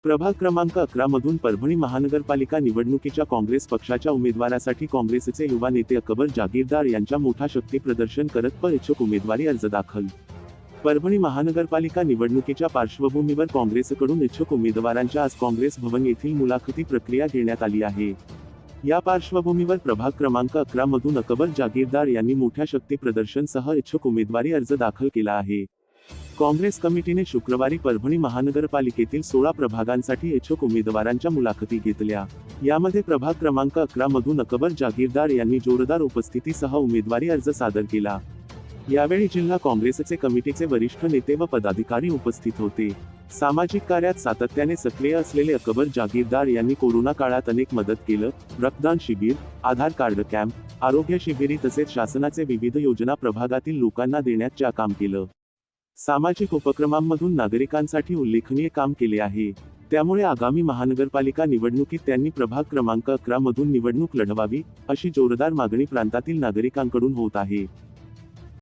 प्रभाग क्रमांक 11 मधून परभणी महानगरपालिका निवडणुकीच्या काँग्रेस पक्षाच्या उमेदवारासाठी काँग्रेसचे युवा नेते अकबर जागीरदार यांच्या मोठा शक्ती प्रदर्शन करत इच्छुक उमेदवारी अर्ज दाखल. परभणी महानगरपालिका निवडणुकीच्या पार्श्वभूमीवर काँग्रेसकडून इच्छुक उमेदवारांच्या आज काँग्रेस भवन येथील मुलाखती प्रक्रिया घेण्यात आली आहे. या पार्श्वभूमीवर प्रभाग क्रमांक 11 मधून अकबर जागीरदार यांनी मोठ्या शक्ती प्रदर्शनसह इच्छुक उमेदवारी अर्ज दाखल केला आहे. काँग्रेस कमिटीने शुक्रवारी परभणी महानगरपालिकेतील 16 प्रभागांसाठी इच्छुक उमेदवारांच्या मुलाखती घेतल्या. यामध्ये प्रभाग क्रमांक 11 मधून अकबर जागीरदार यांनी जोरदार उपस्थितीसह उमेदवारी अर्ज सादर केला. यावेळी जिल्हा काँग्रेसचे कमिटीचे वरिष्ठ नेते व पदाधिकारी उपस्थित होते. सामाजिक कार्यात सातत्याने सक्रिय असलेले अकबर जागीरदार यांनी कोरोना काळात अनेक मदत केलं. रक्तदान शिबिर, आधार कार्ड कॅम्प, आरोग्य शिबिरी तसेच शासनाचे विविध योजना प्रभागातील लोकांना देण्याचे काम केलं. सामाजिक उपक्रमांमधून नागरिकांसाठी उल्लेखनीय काम केले आहे. त्यामुळे आगामी महानगरपालिका निवडणुकीत त्यांनी प्रभाग क्रमांक 11 मधून निवडणूक लढवावी, अशी जोरदार मागणी प्रांतातील नागरिकांकडून होत आहे.